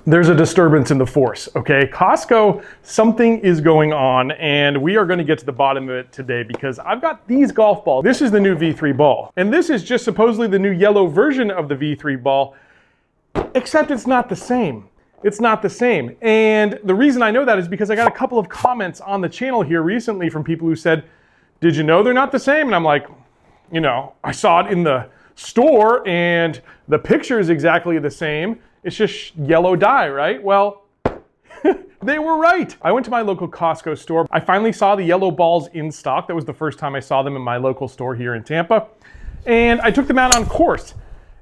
There's a disturbance in the force, okay? Costco, something is going on, and we are gonna get to the bottom of it today because I've got these golf balls. This is the new V3 ball, and this is just supposedly the new yellow version of the V3 ball, except it's not the same. It's not the same. And the reason I know that is because I got a couple of comments on the channel here recently from people who said, did you know they're not the same? And I'm like, you know, I saw it in the store and the picture is exactly the same. It's just yellow dye, right? Well, they were right. I went to my local Costco store. I finally saw the yellow balls in stock. That was the first time I saw them in my local store here in Tampa. And I took them out on course.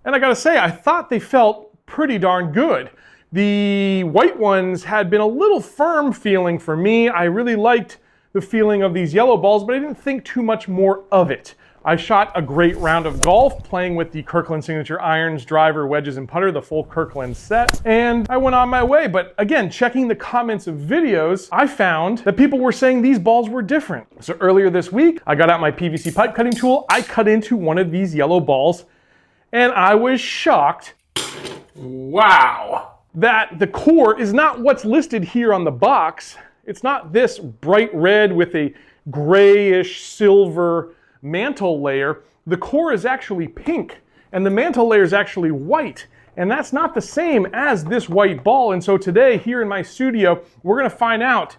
And I gotta say, I thought they felt pretty darn good. The white ones had been a little firm feeling for me. I really liked the feeling of these yellow balls, but I didn't think too much more of it. I shot a great round of golf playing with the Kirkland Signature irons, driver, wedges, and putter, the full Kirkland set, and I went on my way. But again, checking the comments of videos, I found that people were saying these balls were different. So earlier this week, I got out my PVC pipe cutting tool, I cut into one of these yellow balls, and I was shocked, wow, that the core is not what's listed here on the box. It's not this bright red with a grayish silver mantle layer. The core is actually pink and the mantle layer is actually white, and that's not the same as this white ball. And so today here in my studio, we're gonna find out,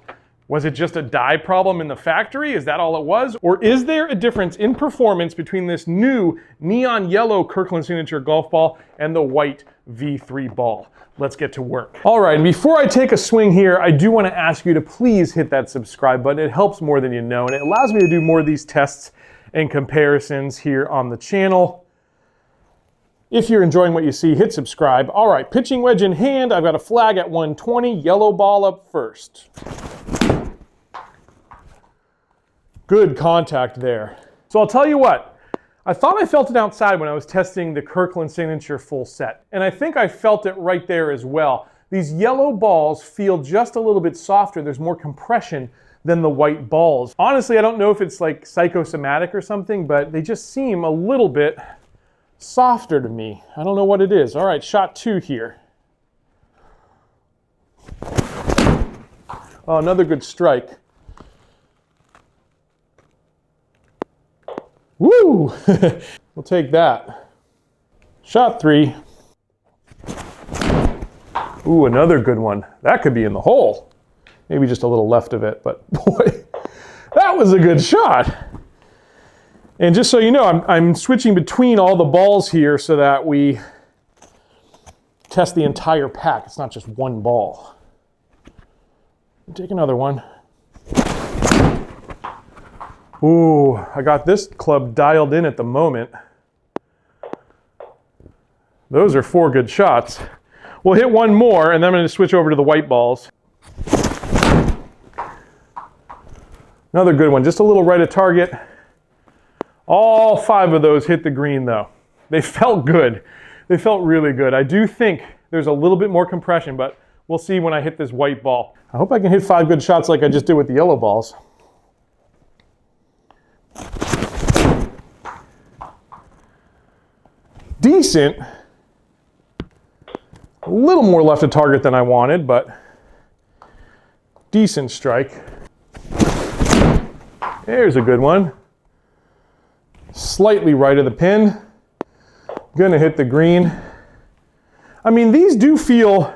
was it just a dye problem in the factory? Is that all it was? Or is there a difference in performance between this new neon yellow Kirkland Signature golf ball and the white V3 ball? Let's get to work. All right, and before I take a swing here, I do want to ask you to please hit that subscribe button. It helps more than you know, and it allows me to do more of these tests and comparisons here on the channel. If you're enjoying what you see, hit subscribe. All right, pitching wedge in hand. I've got a flag at 120, yellow ball up first. Good contact there. So I'll tell you what, I thought I felt it outside when I was testing the Kirkland Signature full set, and I think I felt it right there as well. These yellow balls feel just a little bit softer. There's more compression than the white balls. Honestly, I don't know if it's like psychosomatic or something, but they just seem a little bit softer to me. I don't know what it is. All right, shot 2 here. Oh, another good strike. Woo! We'll take that. Shot 3. Ooh, another good one. That could be in the hole. Maybe just a little left of it, but boy, that was a good shot. And just so you know, I'm switching between all the balls here so that we test the entire pack. It's not just one ball. Take another one. Ooh, I got this club dialed in at the moment. Those are 4 good shots. We'll hit one more, and then I'm going to switch over to the white balls. Another good one, just a little right at target. All 5 of those hit the green though. They felt good. They felt really good. I do think there's a little bit more compression, but we'll see when I hit this white ball. I hope I can hit 5 good shots like I just did with the yellow balls. Decent. A little more left of target than I wanted, but decent strike. There's a good one. Slightly right of the pin. Gonna hit the green. I mean, these do feel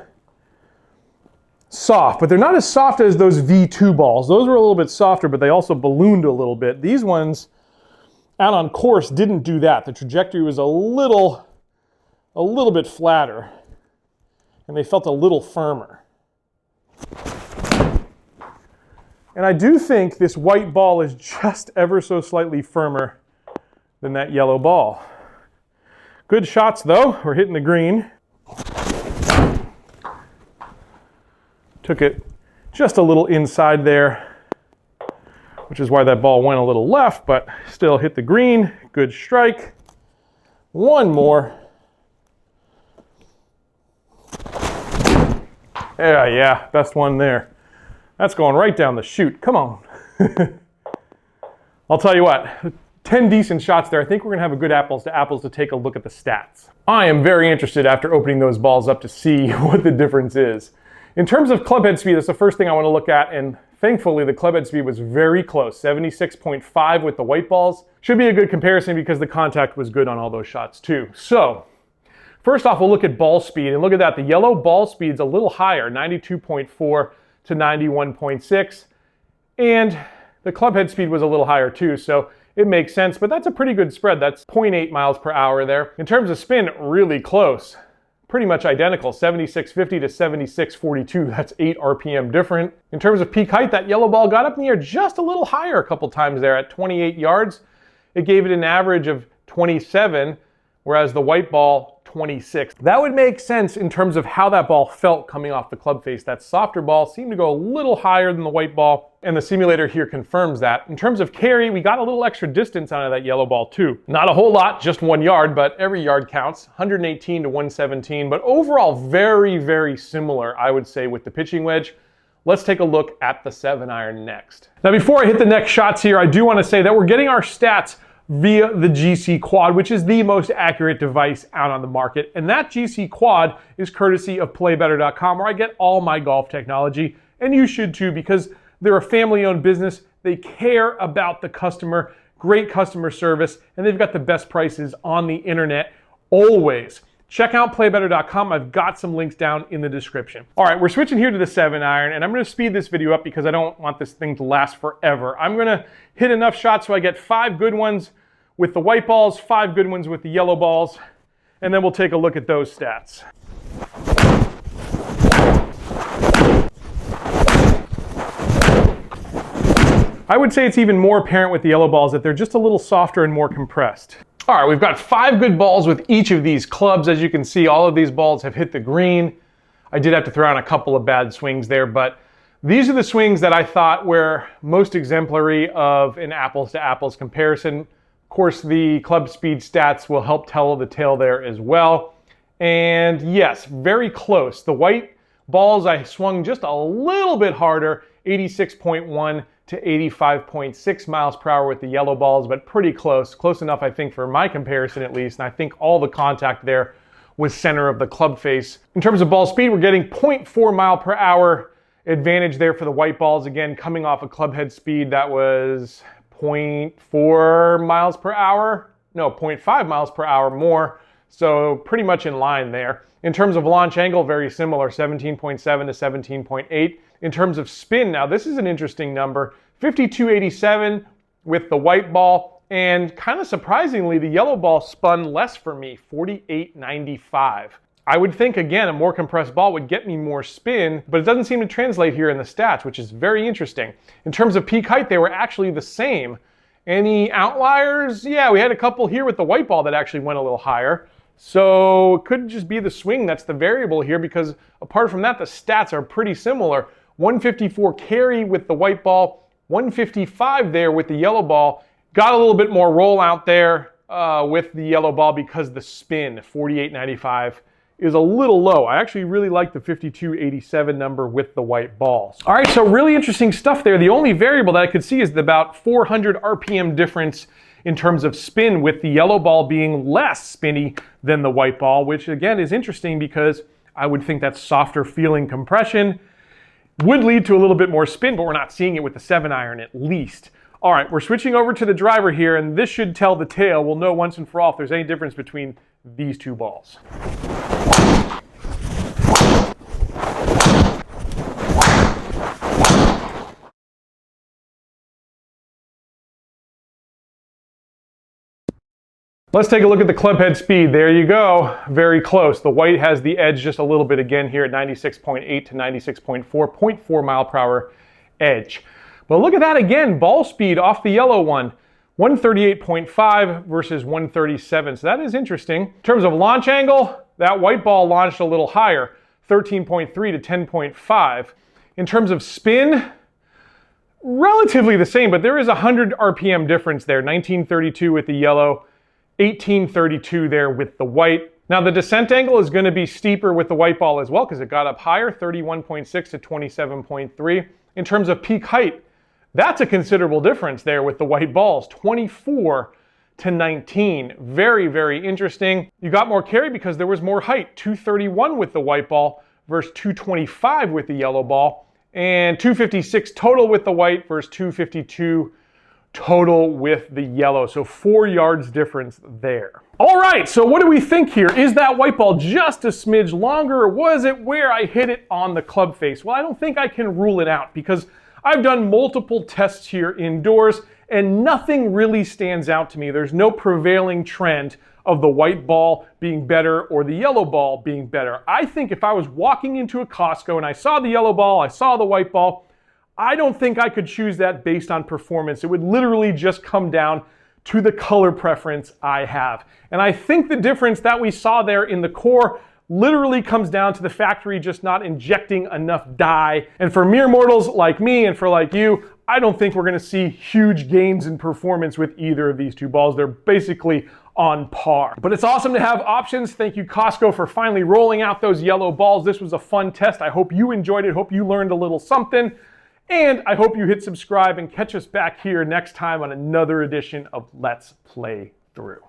soft, but they're not as soft as those V2 balls. Those were a little bit softer, but they also ballooned a little bit. These ones out on course didn't do that. The trajectory was a little bit flatter, and they felt a little firmer. And I do think this white ball is just ever so slightly firmer than that yellow ball. Good shots though. We're hitting the green. Took it just a little inside there, which is why that ball went a little left, but still hit the green. Good strike. One more. Yeah, best one there. That's going right down the chute. Come on. I'll tell you what, 10 decent shots there. I think we're gonna have a good apples to apples to take a look at the stats. I am very interested after opening those balls up to see what the difference is. In terms of club head speed, that's the first thing I wanna look at, and thankfully the club head speed was very close, 76.5 with the white balls. Should be a good comparison because the contact was good on all those shots too. So, first off, we'll look at ball speed, and look at that. The yellow ball speed's a little higher, 92.4 to 91.6, and the club head speed was a little higher too, so it makes sense, but that's a pretty good spread. That's 0.8 miles per hour there. In terms of spin, really close. Pretty much identical, 76.50 to 76.42. That's 8 RPM different. In terms of peak height, that yellow ball got up in the air just a little higher a couple times there at 28 yards. It gave it an average of 27, whereas the white ball, 26. That would make sense in terms of how that ball felt coming off the club face. That softer ball seemed to go a little higher than the white ball, and the simulator here confirms that. In terms of carry, we got a little extra distance out of that yellow ball too. Not a whole lot, just 1 yard, but every yard counts. 118 to 117, but overall very, very similar, I would say, with the pitching wedge. Let's take a look at the 7-iron next. Now, before I hit the next shots here, I do want to say that we're getting our stats via the GC Quad, which is the most accurate device out on the market. And that GC Quad is courtesy of playbetter.com, where I get all my golf technology. And you should too, because they're a family-owned business. They care about the customer, great customer service, and they've got the best prices on the internet always. Check out playbetter.com. I've got some links down in the description. All right, we're switching here to the 7-iron, and I'm going to speed this video up because I don't want this thing to last forever. I'm going to hit enough shots so I get 5 good ones with the white balls, 5 good ones with the yellow balls, and then we'll take a look at those stats. I would say it's even more apparent with the yellow balls that they're just a little softer and more compressed. All right, we've got 5 good balls with each of these clubs. As you can see, all of these balls have hit the green. I did have to throw out a couple of bad swings there, but these are the swings that I thought were most exemplary of an apples to apples comparison. Of course, the club speed stats will help tell the tale there as well. And yes, very close. The white balls I swung just a little bit harder, 86.1 to 85.6 miles per hour with the yellow balls, but pretty close. Close enough, I think, for my comparison at least. And I think all the contact there was center of the club face. In terms of ball speed, we're getting 0.4 mile per hour advantage there for the white balls. Again, coming off a club head speed that was 0.4 miles per hour. No, 0.5 miles per hour more. So pretty much in line there. In terms of launch angle, very similar, 17.7 to 17.8. In terms of spin, now this is an interesting number, 52.87 with the white ball, and kind of surprisingly, the yellow ball spun less for me, 48.95. I would think, again, a more compressed ball would get me more spin, but it doesn't seem to translate here in the stats, which is very interesting. In terms of peak height, they were actually the same. Any outliers? Yeah, we had a couple here with the white ball that actually went a little higher. So it could just be the swing that's the variable here, because apart from that, the stats are pretty similar. 154 carry with the white ball, 155 there with the yellow ball. Got a little bit more roll out there with the yellow ball because the spin, 48.95, is a little low. I actually really like the 52.87 number with the white balls. All right, so really interesting stuff there. The only variable that I could see is the about 400 RPM difference in terms of spin, with the yellow ball being less spinny than the white ball, which again is interesting because I would think that softer feeling compression would lead to a little bit more spin, but we're not seeing it with the 7-iron at least. All right, we're switching over to the driver here, and this should tell the tale. We'll know once and for all if there's any difference between these two balls. Let's take a look at the club head speed. There you go, very close. The white has the edge just a little bit again here at 96.8 to 96.4, 0.4 mile per hour edge. But look at that again, ball speed off the yellow one, 138.5 versus 137. So that is interesting. In terms of launch angle, that white ball launched a little higher, 13.3 to 10.5. In terms of spin, relatively the same, but there is a 100 RPM difference there, 1932 with the yellow, 1832 there with the white. Now the descent angle is going to be steeper with the white ball as well because it got up higher, 31.6 to 27.3. In terms of peak height, that's a considerable difference there with the white balls, 24 to 19. Very, very interesting. You got more carry because there was more height. 231 with the white ball versus 225 with the yellow ball, and 256 total with the white versus 252 total with the yellow. So 4 yards difference there. All right, so what do we think here? Is that white ball just a smidge longer, or was it where I hit it on the club face? Well, I don't think I can rule it out because I've done multiple tests here indoors and nothing really stands out to me. There's no prevailing trend of the white ball being better or the yellow ball being better. I think if I was walking into a Costco and I saw the yellow ball, I saw the white ball, I don't think I could choose that based on performance. It would literally just come down to the color preference I have. And I think the difference that we saw there in the core literally comes down to the factory just not injecting enough dye. And for mere mortals like me and for like you, I don't think we're gonna see huge gains in performance with either of these two balls. They're basically on par. But it's awesome to have options. Thank you, Costco, for finally rolling out those yellow balls. This was a fun test. I hope you enjoyed it. Hope you learned a little something. And I hope you hit subscribe and catch us back here next time on another edition of Let's Play Through.